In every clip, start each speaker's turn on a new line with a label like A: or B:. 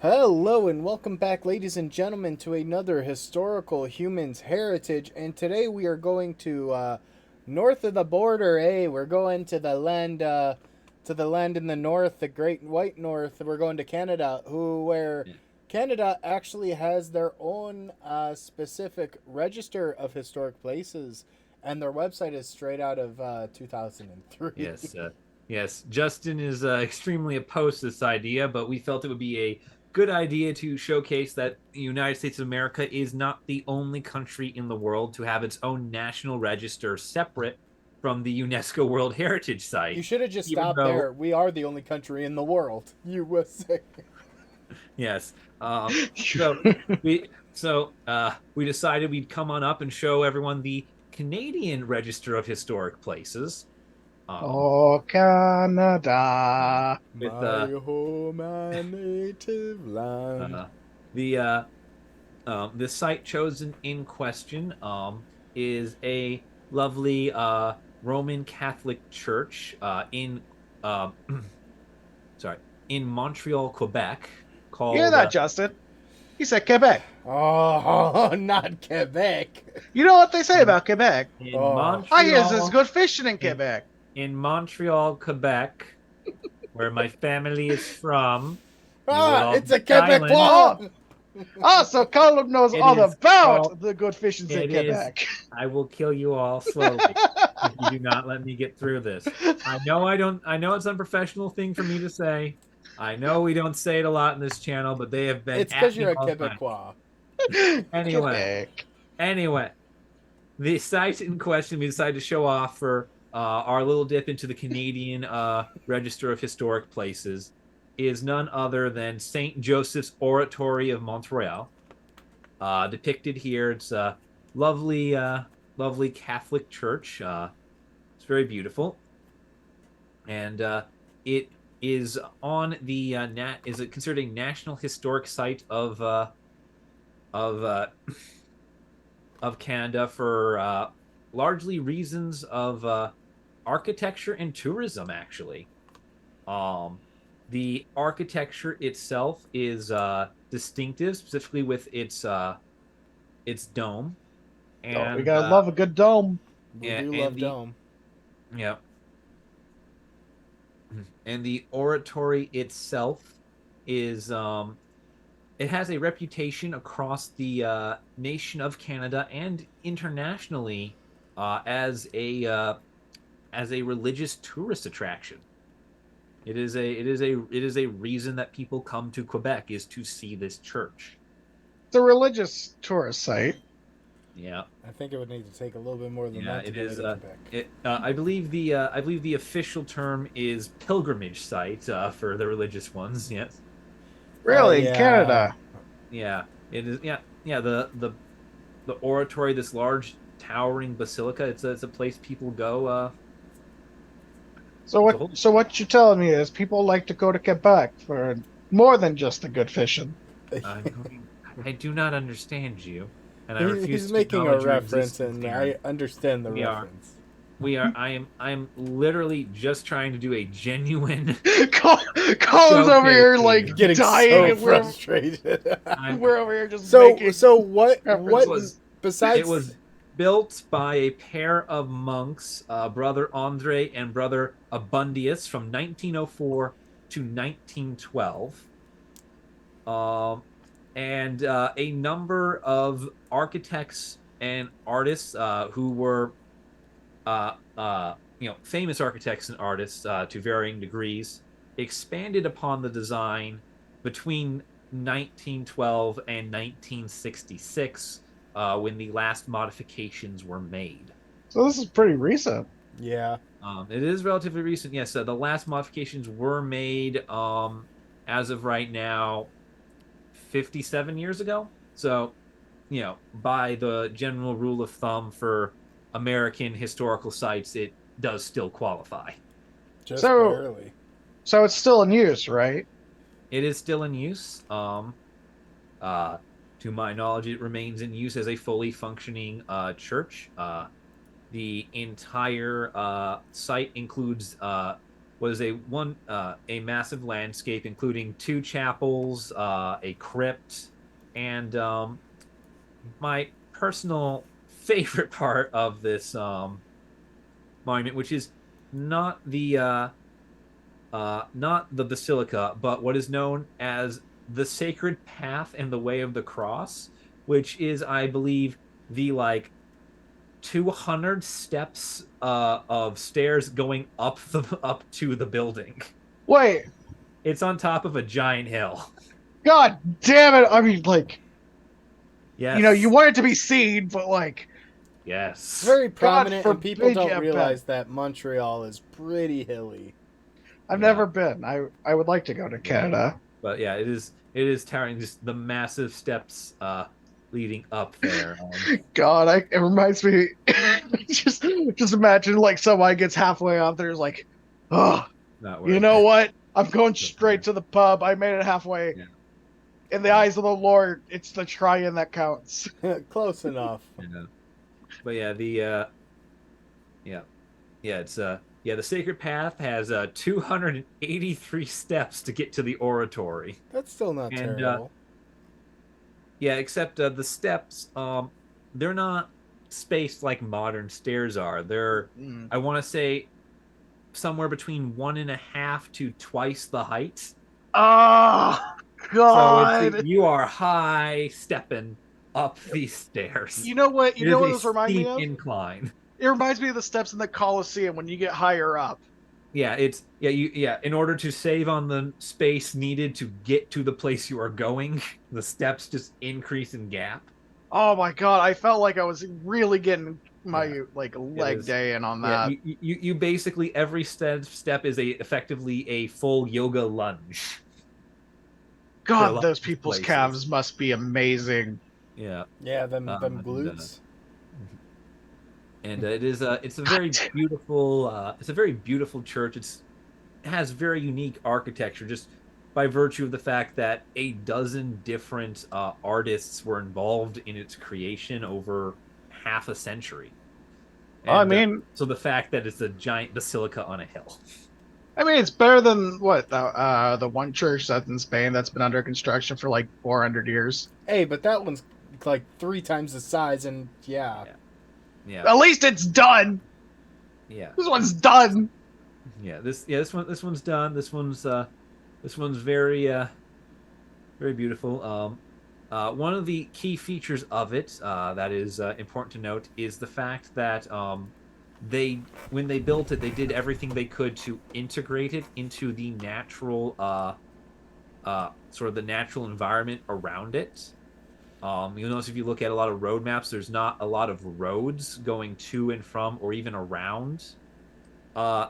A: Hello and welcome back, ladies and gentlemen, to another historical humans heritage. And today we are going to north of the border. We're going to the land in the north, the Great White North. We're going to Canada, where
B: Yeah.
A: Canada actually has their own specific register of historic places, and their website is straight out of 2003.
B: Yes, yes. Justin is extremely opposed to this idea, but we felt it would be a good idea to showcase that the United States of America is not the only country in the world to have its own national register separate from the UNESCO World Heritage
A: You
B: Site.
A: should have just
B: Even
A: stopped
B: though,
A: there. We are the only country in the world, USA.
B: yes, so we decided we'd come on up and show everyone the Canadian Register of Historic Places. Um,
C: Oh,
B: yeah,
C: Canada.
B: with
A: My home and native land.
B: uh, the the site chosen in question is a lovely Roman Catholic church in uh, sorry in Montreal, Quebec,
C: You hear
B: called
C: that, Justin? He said Quebec.
A: Oh, not Quebec.
C: You know what they say
B: in,
C: about Quebec?
B: in
A: Oh,
C: I hear there's
B: Montreal
C: good fishing in
B: in,
C: Quebec.
B: in Montreal, Quebec, where my family is from. You would all
A: it's
B: be
A: a
B: silent.
C: Oh,
A: Quebecois.
C: so Colin knows
B: It
C: all
B: is called.
C: about the good fishings in
B: It is.
C: Quebec.
B: I will kill you all slowly if you do not let me get through this. I know I don't. I know it's an unprofessional thing for me to say. I know we don't say it a lot in this channel, but they have been
A: It's because
B: at me
A: you're a
B: all the time.
A: Quebecois.
B: Anyway,
C: Quebec.
B: anyway, the site in question we decided to show off for our little dip into the Canadian Register of Historic Places is none other than Saint Joseph's Oratory of Montreal. Depicted here, it's a lovely, lovely Catholic church. It's very beautiful, and it is on the nat is it considered a national historic site of uh, of Canada for largely reasons of architecture and tourism. Actually, um, the architecture itself is distinctive, specifically with its dome
C: Oh, we
B: and
C: gotta love a good dome.
A: We do
B: and
A: love
B: the
A: Dome.
B: yeah and the oratory itself is it has a reputation across the nation of Canada and internationally as a religious tourist attraction. It is a reason that people come to Quebec is to see this church.
C: It's a religious tourist site.
B: Yeah.
A: I think it would need to take a little bit more than
B: Yeah,
A: that to
B: it
A: get
B: is.
A: into Quebec.
B: I believe the official term is pilgrimage site for the religious ones. Yes.
C: Really,
A: Yeah.
C: Canada.
B: Yeah. It is. Yeah. Yeah. The oratory, this large towering basilica. It's a place people go.
C: So
B: To
C: what?
B: hold.
C: So what you're telling me is people like to go to Quebec for more than just the good fishing.
B: I'm going. I do not understand you, and I
A: He's
B: refuse to
A: making a
B: acknowledge your
A: reference,
B: existence
A: and
B: here.
A: I understand the
B: We are.
A: reference.
B: We are. I am literally just trying to do a genuine
C: Colin's over
B: showcase
C: here
B: here.
C: like
A: Getting
C: dying,
A: so
C: and we're
A: frustrated.
B: I'm.
C: we're over here just
A: so,
C: making
A: so what?
B: It
A: What
C: references.
B: was it
A: besides?
B: was built by a pair of monks, brother Andre and brother Abundius, from 1904 to 1912, um, and a number of architects and artists who were famous architects and artists to varying degrees expanded upon the design between 1912 and 1966 when the last modifications were made.
C: So this is pretty recent.
A: Yeah.
B: It is relatively recent. Yes, the last modifications were made as of right now 57 years ago. So, by the general rule of thumb for American historical sites, it does still qualify.
A: Just
C: So
A: barely.
C: so it's still in use, right?
B: It is still in use. Uh, to my knowledge, it remains in use as a fully functioning church. The entire site includes was a massive landscape including 2 chapels, a crypt, and my personal favorite part of this monument, which is not the basilica, but what is known as the sacred path and the way of the cross, which is, I believe, the 200 steps of stairs going up to the building.
C: Wait,
B: It's on top of a giant hill.
C: God damn it! I mean, like,
B: Yes.
C: you know, you want it to be seen, but like,
B: Yes.
A: It's very prominent, and people
C: forbid you
A: don't
C: have
A: realize
C: been.
A: that Montreal is pretty hilly.
C: I've
B: Yeah.
C: never been. I would like to go to Canada.
B: But yeah, it is towering, just the massive steps leading up there.
C: God, it reminds me. just imagine like somebody gets halfway out there, is like, oh,
B: Not
C: you
B: worth
C: know
B: it.
C: what? I'm going straight to the pub. I made it halfway.
B: Yeah.
C: In the eyes of the Lord, it's the trying that counts.
A: Close enough.
B: Yeah. But yeah, it's the sacred path has 283 steps to get to the oratory.
A: That's still not
B: And
A: terrible.
B: yeah, except the steps, they're not spaced like modern stairs are. They're, I want to say, somewhere between 1.5 to twice the height.
C: Oh
B: So
C: God!
B: you are high stepping up these stairs.
C: You know what? You
B: It
C: know
B: is
C: what
B: a
C: this reminds me
B: steep
C: of?
B: incline.
C: It reminds me of the steps in the Colosseum when you get higher up.
B: Yeah, in order to save on the space needed to get to the place you are going, the steps just increase in gap.
C: Oh my God! I felt like I was really getting my
B: Yeah.
C: leg day in on
B: Yeah,
C: that.
B: you basically, every step is effectively a full yoga lunge. For a
C: God,
B: lot
C: those
B: of these
C: people's
B: places.
C: calves must be amazing.
B: Yeah.
A: Yeah, them
B: And,
A: glutes.
B: and it's a very beautiful church. It has very unique architecture, just by virtue of the fact that a dozen different artists were involved in its creation over half a century. And
C: I mean,
B: so the fact that it's a giant basilica on a hill.
C: it's better than what the one church that's in Spain that's been under construction for like 400 years.
A: Hey, but that one's like 3 times the size, and
B: Yeah.
C: At least it's done.
B: Yeah.
C: This one's done.
B: Yeah. This one's done. This one's very very beautiful. One of the key features of it that is important to note is the fact that when they built it, they did everything they could to integrate it into the natural sort of the natural environment around it. You'll notice if you look at a lot of road maps, there's not a lot of roads going to and from or even around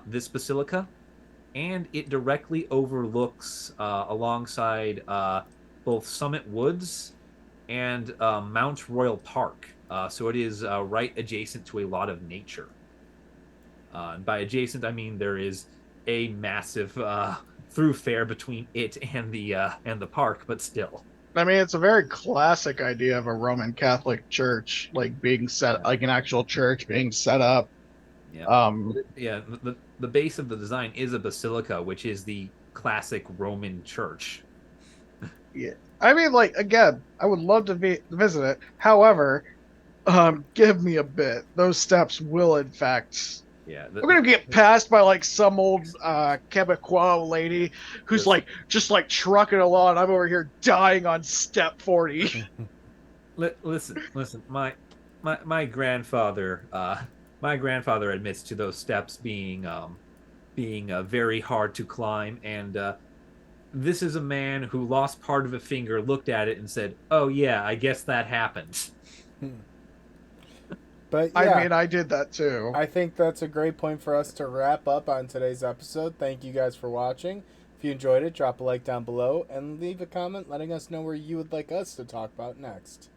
B: this basilica, and it directly overlooks alongside both Summit Woods and Mount Royal Park. So it is right adjacent to a lot of nature. And by adjacent, I mean there is a massive thoroughfare between it and the park, but still.
C: I mean, it's a very classic idea of a Roman Catholic church, like being set, like an actual church being set up.
B: Yeah. The base of the design is a basilica, which is the classic Roman church.
C: Yeah. I mean, like, again, I would love to visit it. However, give me a bit. Those steps will, in fact.
B: Yeah.
C: I'm gonna get passed by like some old Quebecois lady who's like just like trucking along. I'm over here dying on step 40.
B: Listen. My grandfather admits to those steps being very hard to climb, and this is a man who lost part of a finger, looked at it, and said, "Oh yeah, I guess that happened."
A: But yeah,
C: I mean, I did that too.
A: I think that's a great point for us to wrap up on today's episode. Thank you guys for watching. If you enjoyed it, drop a like down below and leave a comment letting us know where you would like us to talk about next.